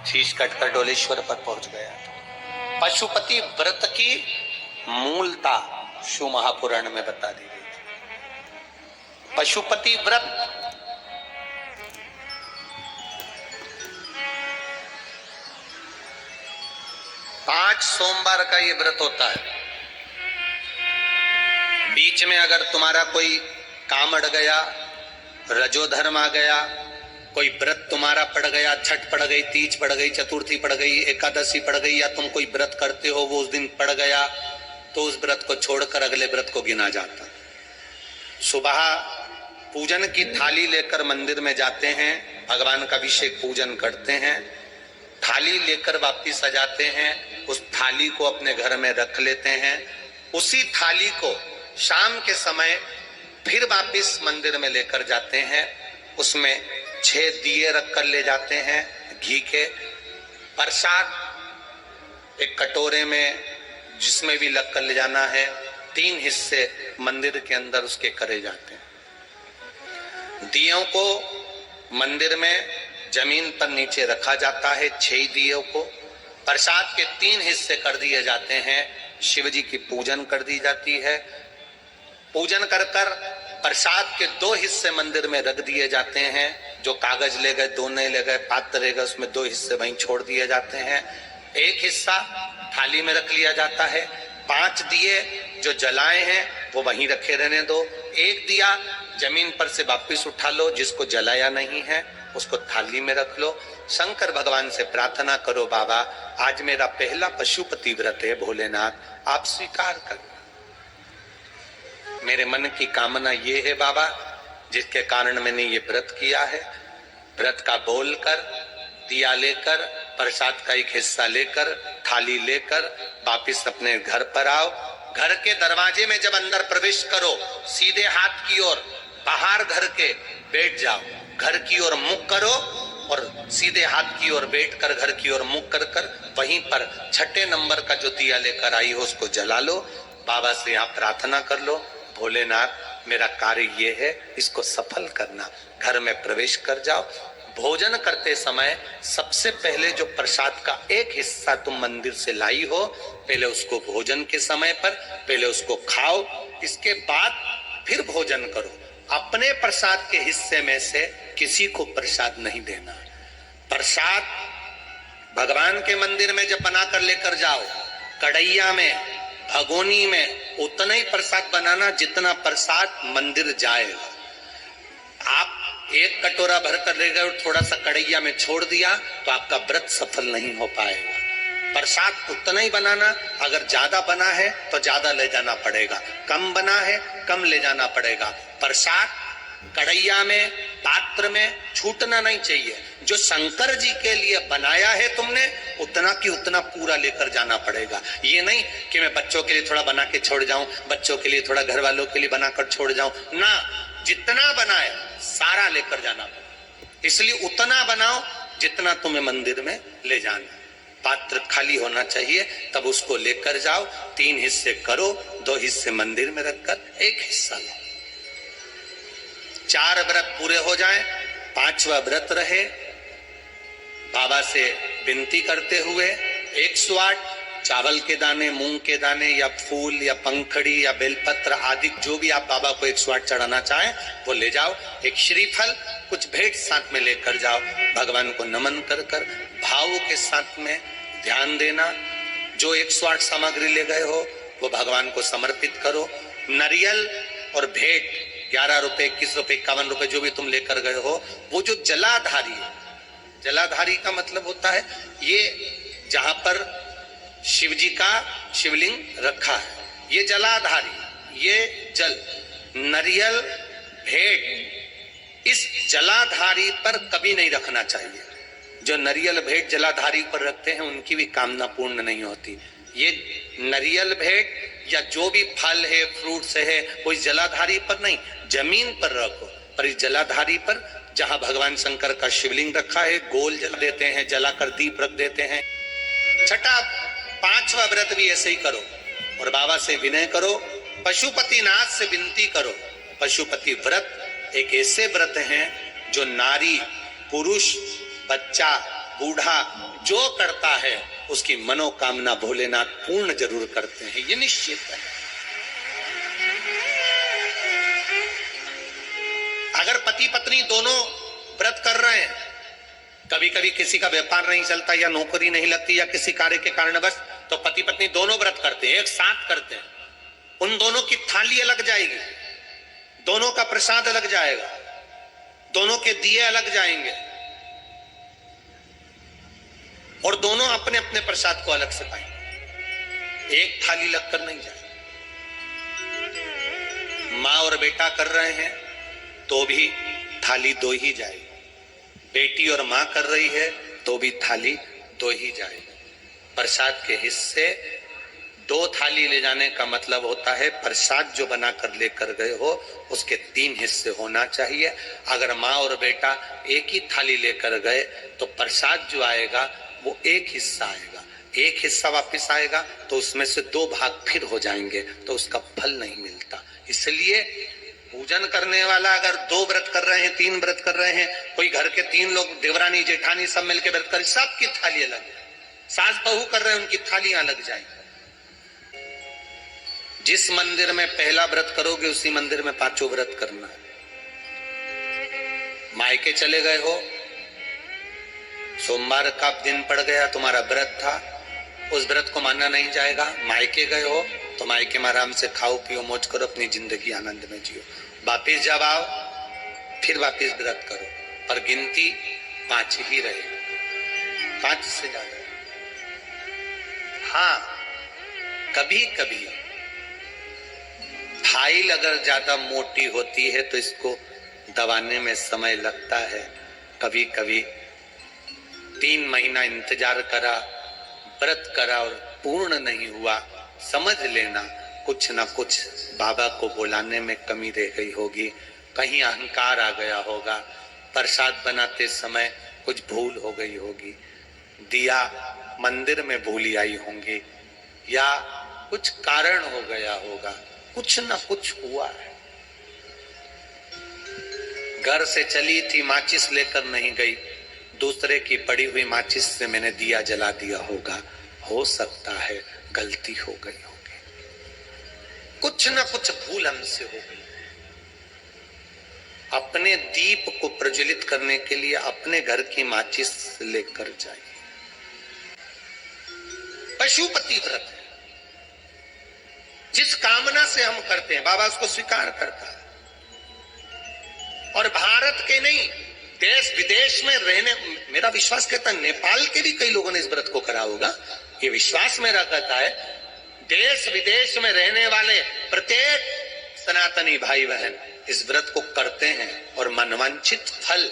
शीश कटकर डोलेश्वर पर पहुंच गया। पशुपति व्रत की मूलता शिव महापुराण में बता दी गई थी। पशुपति व्रत पांच सोमवार का ये व्रत होता है। बीच में अगर तुम्हारा कोई काम अड़ गया, रजोधर्म आ गया, कोई व्रत तुम्हारा पड़ गया, छठ पड़ गई, तीज पड़ गई, चतुर्थी पड़ गई, एकादशी पड़ गई, या तुम कोई व्रत करते हो वो उस दिन पड़ गया, तो उस व्रत को छोड़कर अगले व्रत को गिना जाता। सुबह पूजन की थाली लेकर मंदिर में जाते हैं, भगवान का अभिषेक पूजन करते हैं, थाली लेकर वापिस आ जाते हैं, उस थाली को अपने घर में रख लेते हैं। उसी थाली को शाम के समय फिर वापिस मंदिर में लेकर जाते हैं, उसमें 6 दिए रखकर ले जाते हैं, घी के प्रसाद एक कटोरे में जिसमें भी लगकर ले जाना है, 3 हिस्से मंदिर के अंदर उसके करे जाते हैं। दियों को मंदिर में जमीन पर नीचे रखा जाता है, 6 दियों को प्रसाद के 3 हिस्से कर दिए जाते हैं। शिव जी की पूजन कर दी जाती है। पूजन कर कर प्रसाद के 2 हिस्से मंदिर में रख दिए जाते हैं। जो कागज ले गए, दोने ले गए, पात्र ले गए, उसमें 2 हिस्से वहीं छोड़ दिए जाते हैं। एक हिस्सा थाली में रख लिया जाता है। 5 दिए जो जलाए हैं वो वहीं रखे रहने दो। एक दिया जमीन पर से वापिस उठा लो, जिसको जलाया नहीं है उसको थाली में रख लो। शंकर भगवान से प्रार्थना करो, बाबा आज मेरा पहला पशुपति व्रत है, भोलेनाथ आप स्वीकार कर। मेरे मन की कामना ये है बाबा, जिसके कारण मैंने ये व्रत किया है। व्रत का बोलकर, दिया लेकर, प्रसाद का एक हिस्सा लेकर, थाली लेकर वापिस अपने घर पर आओ। घर के दरवाजे में जब अंदर प्रवेश करो, सीधे हाथ की ओर बाहर घर के बैठ जाओ, घर की ओर मुख करो और सीधे हाथ की ओर बैठकर घर की ओर मुख कर कर वहीं पर 6ठे नंबर का जो दिया लेकर आई हो उसको जला लो। बाबा से यहाँ प्रार्थना कर लो, भोलेनाथ मेरा कार्य ये है, इसको सफल करना। घर में प्रवेश कर जाओ। भोजन करते समय सबसे पहले जो प्रसाद का एक हिस्सा तुम मंदिर से लाई हो, पहले उसको भोजन के समय पर पहले उसको खाओ, इसके बाद फिर भोजन करो। अपने प्रसाद के हिस्से में से किसी को प्रसाद नहीं देना। प्रसाद भगवान के मंदिर में जब बनाकर लेकर जाओ, कढ़ैया में, भगोनी में उतना ही प्रसाद बनाना जितना प्रसाद मंदिर जाएगा। आप एक कटोरा भर कर ले गए और थोड़ा सा कढ़ैया में छोड़ दिया तो आपका व्रत सफल नहीं हो पाएगा। प्रसाद उतना ही बनाना, अगर ज्यादा बना है तो ज्यादा ले जाना पड़ेगा, कम बना है कम ले जाना पड़ेगा। प्रसाद कढ़ैया में, पात्र में छूटना नहीं चाहिए। जो शंकर जी के लिए बनाया है तुमने, उतना की उतना पूरा लेकर जाना पड़ेगा। ये नहीं कि मैं बच्चों के लिए थोड़ा बना के छोड़ जाऊं, बच्चों के लिए थोड़ा घर वालों के लिए बनाकर छोड़ जाऊं ना, जितना बनाए सारा लेकर जाना पड़ेगा। इसलिए उतना बनाओ जितना तुम्हें मंदिर में ले जाना। पात्र खाली होना चाहिए, तब उसको लेकर जाओ। 3 हिस्से करो, 2 हिस्से मंदिर में रखकर 1 हिस्सा लो। 4 व्रत पूरे हो जाएं, 5वां व्रत रहे। बाबा से विनती करते हुए 108 चावल के दाने, मूंग के दाने या फूल या पंखड़ी या बेलपत्र आदि जो भी आप बाबा को 108 चढ़ाना चाहें वो ले जाओ। एक श्रीफल, कुछ भेंट साथ में लेकर जाओ। भगवान को नमन कर कर भाव के साथ में ध्यान देना। जो 108 सामग्री ले गए हो वो भगवान को समर्पित करो। नारियल और भेंट 11 रुपए, 21 रुपए, 51 रुपए जो भी तुम लेकर गए हो, वो जो जलाधारी है, जलाधारी का मतलब होता है ये जहां पर शिव जी का शिवलिंग रखा है, ये जलाधारी, ये जल, नारियल, भेंट इस जलाधारी पर कभी नहीं रखना चाहिए। जो नारियल भेंट जलाधारी पर रखते हैं उनकी भी कामना पूर्ण नहीं होती। ये नारियल भेंट या जो भी फल है, फ्रूट्स है, कोई जलाधारी पर नहीं, जमीन पर रखो। पर इस जलाधारी पर जहां भगवान शंकर का शिवलिंग रखा है, गोल जला देते हैं, जलाकर दीप रख देते हैं। 6ठा 5वां व्रत भी ऐसे ही करो और बाबा से विनय करो, पशुपति नाथ से विनती करो। पशुपति व्रत एक ऐसे व्रत हैं जो नारी, पुरुष, बच्चा, बूढ़ा जो करता है उसकी मनोकामना भोलेनाथ पूर्ण जरूर करते हैं, ये निश्चित है। अगर पति पत्नी दोनों व्रत कर रहे हैं, कभी कभी किसी का व्यापार नहीं चलता या नौकरी नहीं लगती या किसी कार्य के कारणवश, तो पति पत्नी दोनों व्रत करते हैं, एक साथ करते हैं, उन दोनों की थाली अलग जाएगी, दोनों का प्रसाद अलग जाएगा, दोनों के दिए अलग जाएंगे और दोनों अपने अपने प्रसाद को अलग से पाएंगे, एक थाली लगकर नहीं जाएगी। माँ और बेटा कर रहे हैं तो भी थाली दो ही जाएगी, बेटी और माँ कर रही है तो भी थाली दो ही जाएगी। प्रसाद के हिस्से दो थाली ले जाने का मतलब होता है प्रसाद जो बनाकर लेकर गए हो उसके 3 हिस्से होना चाहिए। अगर माँ और बेटा एक ही थाली लेकर गए तो प्रसाद जो आएगा वो एक हिस्सा आएगा, एक हिस्सा वापस आएगा तो उसमें से 2 भाग फिर हो जाएंगे, तो उसका फल नहीं मिलता। इसलिए पूजन करने वाला अगर 2 व्रत कर रहे हैं, 3 व्रत कर रहे हैं, कोई घर के 3 लोग देवरानी जेठानी सब मिलकर व्रत कर, सबकी थाली अलग है, सास बहू कर रहे हैं उनकी थालियां अलग जाएंगी। जिस मंदिर में पहला व्रत करोगे उसी मंदिर में 5 व्रत करना है। मायके चले गए हो, सोमवार का दिन पड़ गया, तुम्हारा व्रत था, उस व्रत को मानना नहीं जाएगा। मायके गए हो तो मायके में आराम से खाओ पियो मौज करो, अपनी जिंदगी आनंद में जियो। वापिस जब आओ फिर वापिस व्रत करो, पर गिनती 5 ही रहे, 5 से ज्यादा। हाँ, कभी कभी फाइल अगर ज्यादा मोटी होती है तो इसको दबाने में समय लगता है। कभी कभी 3 महीना इंतजार करा, व्रत करा और पूर्ण नहीं हुआ, समझ लेना कुछ ना कुछ बाबा को बुलाने में कमी रह गई होगी, कहीं अहंकार आ गया होगा, प्रसाद बनाते समय कुछ भूल हो गई होगी, दिया मंदिर में भूली आई होंगी, या कुछ कारण हो गया होगा, कुछ ना कुछ हुआ है। घर से चली थी, माचिस लेकर नहीं गई, दूसरे की पड़ी हुई माचिस से मैंने दिया जला दिया होगा, हो सकता है गलती हो गई होगी, कुछ ना कुछ भूल हमसे हो गई। अपने दीप को प्रज्वलित करने के लिए अपने घर की माचिस लेकर जाइए। पशुपति व्रत है, जिस कामना से हम करते हैं बाबा उसको स्वीकार करता है। और भारत के नहीं, देश विदेश में रहने, मेरा विश्वास कहता है नेपाल के भी कई लोगों ने इस व्रत को करा होगा, ये विश्वास मेरा कहता है। देश विदेश में रहने वाले प्रत्येक सनातनी भाई बहन इस व्रत को करते हैं और मनवांछित फल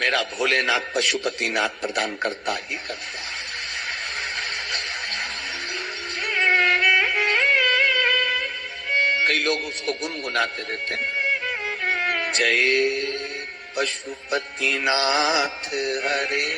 मेरा भोलेनाथ पशुपतिनाथ प्रदान करता ही करता है। कई लोग उसको गुनगुनाते रहते हैं, जय पशुपतिनाथ हरे।